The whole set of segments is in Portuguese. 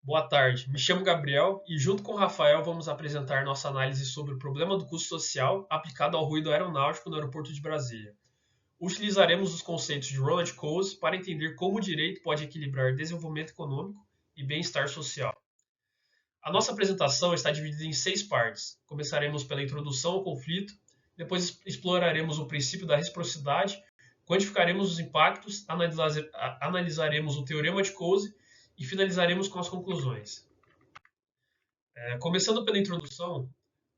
Boa tarde, me chamo Gabriel e, junto com o Rafael, vamos apresentar nossa análise sobre o problema do custo social aplicado ao ruído aeronáutico no aeroporto de Brasília. Utilizaremos os conceitos de Ronald Coase para entender como o direito pode equilibrar desenvolvimento econômico e bem-estar social. A nossa apresentação está dividida em 6 partes. Começaremos pela introdução ao conflito, depois exploraremos o princípio da reciprocidade, quantificaremos os impactos, analisaremos o teorema de Coase e finalizaremos com as conclusões. Começando pela introdução,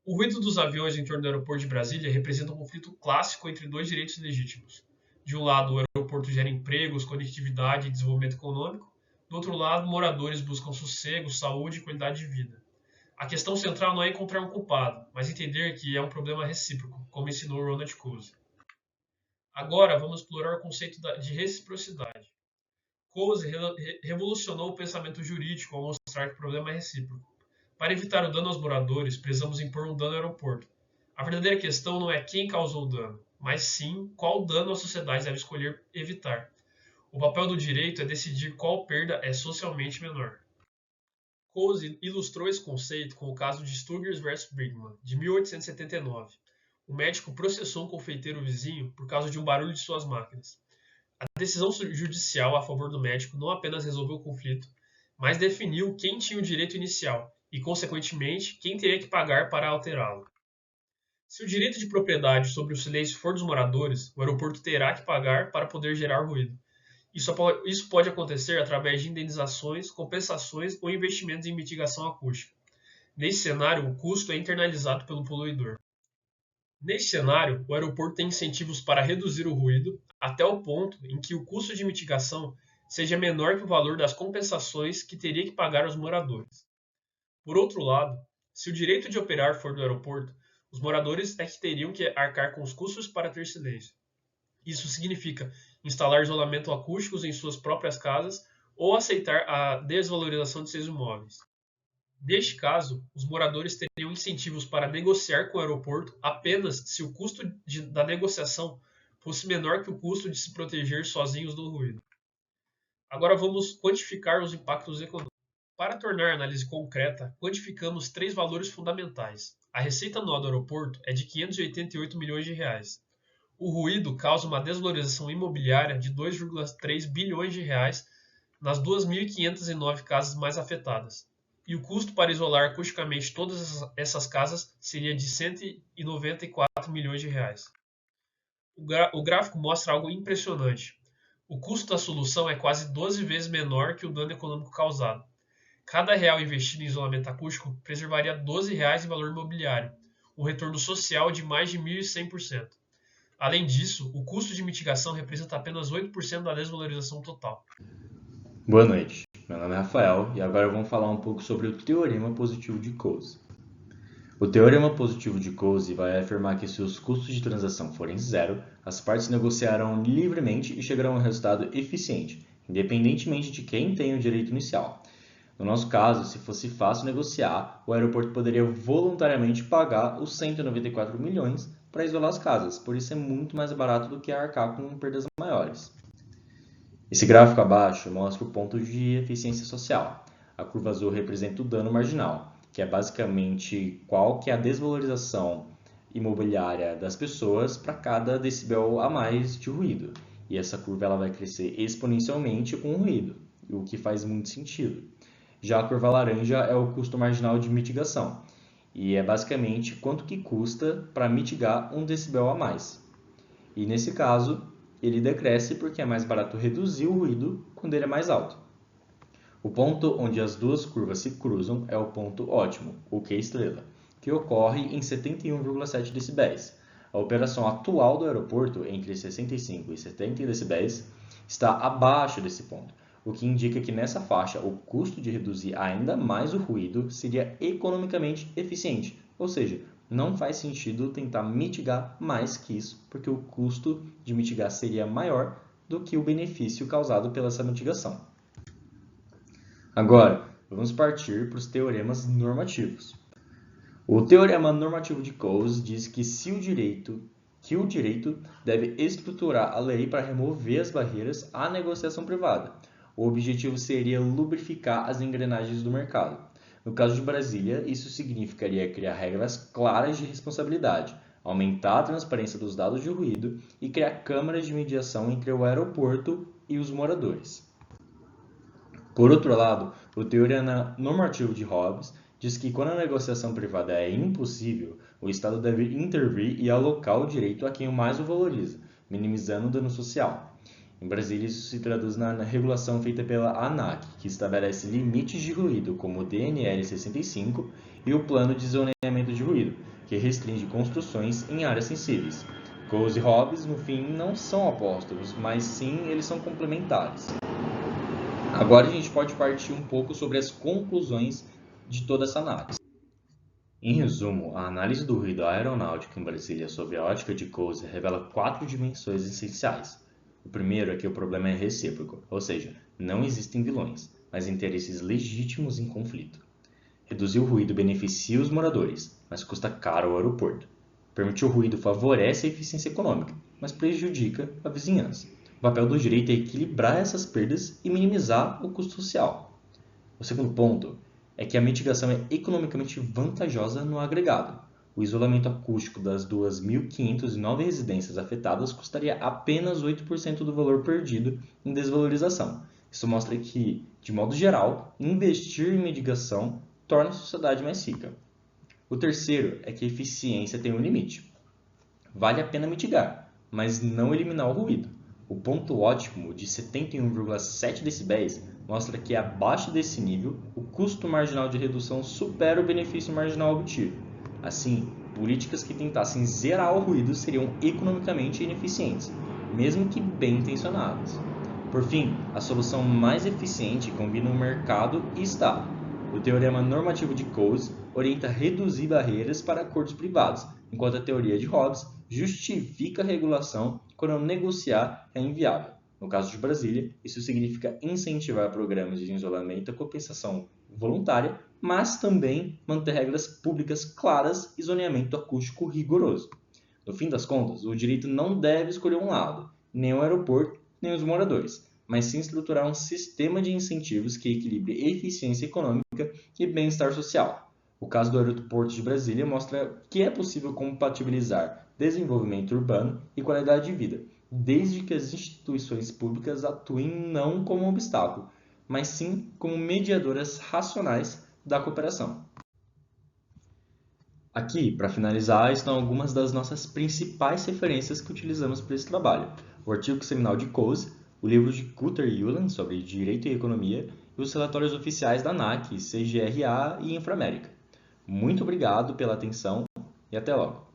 o ruído dos aviões em torno do aeroporto de Brasília representa um conflito clássico entre dois direitos legítimos. De um lado, o aeroporto gera empregos, conectividade e desenvolvimento econômico. Do outro lado, moradores buscam sossego, saúde e qualidade de vida. A questão central não é encontrar um culpado, mas entender que é um problema recíproco, como ensinou Ronald Coase. Agora, vamos explorar o conceito de reciprocidade. Coase revolucionou o pensamento jurídico ao mostrar que o problema é recíproco. Para evitar o dano aos moradores, precisamos impor um dano ao aeroporto. A verdadeira questão não é quem causou o dano, mas sim qual dano a sociedade deve escolher evitar. O papel do direito é decidir qual perda é socialmente menor. Coase ilustrou esse conceito com o caso de Stuggers vs Brinkman, de 1879. O médico processou um confeiteiro vizinho por causa de um barulho de suas máquinas. A decisão judicial a favor do médico não apenas resolveu o conflito, mas definiu quem tinha o direito inicial e, consequentemente, quem teria que pagar para alterá-lo. Se o direito de propriedade sobre o silêncio for dos moradores, o aeroporto terá que pagar para poder gerar ruído. Isso pode acontecer através de indenizações, compensações ou investimentos em mitigação acústica. Nesse cenário, o custo é internalizado pelo poluidor. Nesse cenário, o aeroporto tem incentivos para reduzir o ruído até o ponto em que o custo de mitigação seja menor que o valor das compensações que teria que pagar aos moradores. Por outro lado, se o direito de operar for do aeroporto, os moradores é que teriam que arcar com os custos para ter silêncio. Isso significa instalar isolamento acústico em suas próprias casas ou aceitar a desvalorização de seus imóveis. Neste caso, os moradores teriam incentivos para negociar com o aeroporto apenas se o custo da negociação fosse menor que o custo de se proteger sozinhos do ruído. Agora vamos quantificar os impactos econômicos. Para tornar a análise concreta, quantificamos 3 valores fundamentais. A receita anual do aeroporto é de 588 milhões de reais. O ruído causa uma desvalorização imobiliária de 2,3 bilhões de reais nas 2.509 casas mais afetadas. E o custo para isolar acusticamente todas essas casas seria de 194 milhões de reais. O gráfico mostra algo impressionante. O custo da solução é quase 12 vezes menor que o dano econômico causado. Cada real investido em isolamento acústico preservaria R$ 12 em valor imobiliário, um retorno social de mais de 1.100%. Além disso, o custo de mitigação representa apenas 8% da desvalorização total. Boa noite, meu nome é Rafael e agora vamos falar um pouco sobre o Teorema Positivo de Coase. O Teorema Positivo de Coase vai afirmar que se os custos de transação forem zero, as partes negociarão livremente e chegarão a um resultado eficiente, independentemente de quem tem o direito inicial. No nosso caso, se fosse fácil negociar, o aeroporto poderia voluntariamente pagar os 194 milhões para isolar as casas, por isso é muito mais barato do que arcar com perdas maiores. Esse gráfico abaixo mostra o ponto de eficiência social. A curva azul representa o dano marginal, que é basicamente qual que é a desvalorização imobiliária das pessoas para cada decibel a mais de ruído. E essa curva ela vai crescer exponencialmente com o ruído, o que faz muito sentido. Já a curva laranja é o custo marginal de mitigação, e é basicamente quanto que custa para mitigar 1 decibel a mais. E nesse caso, ele decresce porque é mais barato reduzir o ruído quando ele é mais alto. O ponto onde as duas curvas se cruzam é o ponto ótimo, o Q-estrela, que ocorre em 71,7 decibéis. A operação atual do aeroporto, entre 65 e 70 decibéis, está abaixo desse ponto, o que indica que nessa faixa o custo de reduzir ainda mais o ruído seria economicamente eficiente, ou seja, não faz sentido tentar mitigar mais que isso, porque o custo de mitigar seria maior do que o benefício causado pela essa mitigação. Agora, vamos partir para os teoremas normativos. O teorema normativo de Coase diz que o direito deve estruturar a lei para remover as barreiras à negociação privada. o objetivo seria lubrificar as engrenagens do mercado. No caso de Brasília, isso significaria criar regras claras de responsabilidade, aumentar a transparência dos dados de ruído e criar câmaras de mediação entre o aeroporto e os moradores. Por outro lado, o teorema normativo de Hobbes diz que quando a negociação privada é impossível, o Estado deve intervir e alocar o direito a quem mais o valoriza, minimizando o dano social. Em Brasília, isso se traduz na regulação feita pela ANAC, que estabelece limites de ruído, como o DNL 65 e o Plano de Zoneamento de Ruído, que restringe construções em áreas sensíveis. Coase e Hobbes, no fim, não são opostos, mas sim eles são complementares. Agora a gente pode partir um pouco sobre as conclusões de toda essa análise. Em resumo, a análise do ruído aeronáutico em Brasília sob a ótica de Coase revela 4 dimensões essenciais. O primeiro é que o problema é recíproco, ou seja, não existem vilões, mas interesses legítimos em conflito. Reduzir o ruído beneficia os moradores, mas custa caro ao aeroporto. Permitir o ruído favorece a eficiência econômica, mas prejudica a vizinhança. O papel do direito é equilibrar essas perdas e minimizar o custo social. O segundo ponto é que a mitigação é economicamente vantajosa no agregado. O isolamento acústico das 2.509 residências afetadas custaria apenas 8% do valor perdido em desvalorização. Isso mostra que, de modo geral, investir em mitigação torna a sociedade mais rica. O terceiro é que a eficiência tem um limite. Vale a pena mitigar, mas não eliminar o ruído. O ponto ótimo de 71,7 decibéis mostra que abaixo desse nível, o custo marginal de redução supera o benefício marginal obtido. Assim, políticas que tentassem zerar o ruído seriam economicamente ineficientes, mesmo que bem intencionadas. Por fim, a solução mais eficiente combina o mercado e Estado. O teorema normativo de Coase orienta a reduzir barreiras para acordos privados, enquanto a teoria de Hobbes justifica a regulação quando negociar é inviável. No caso de Brasília, isso significa incentivar programas de isolamento e compensação voluntária, mas também manter regras públicas claras e zoneamento acústico rigoroso. No fim das contas, o direito não deve escolher um lado, nem o aeroporto, nem os moradores, mas sim estruturar um sistema de incentivos que equilibre eficiência econômica e bem-estar social. O caso do aeroporto de Brasília mostra que é possível compatibilizar desenvolvimento urbano e qualidade de vida, desde que as instituições públicas atuem não como um obstáculo, mas sim como mediadoras racionais da cooperação. Aqui, para finalizar, estão algumas das nossas principais referências que utilizamos para esse trabalho. O artigo seminal de Coase, o livro de Cutter e Ullman sobre Direito e Economia e os relatórios oficiais da ANAC, CGRA e Inframérica. Muito obrigado pela atenção e até logo!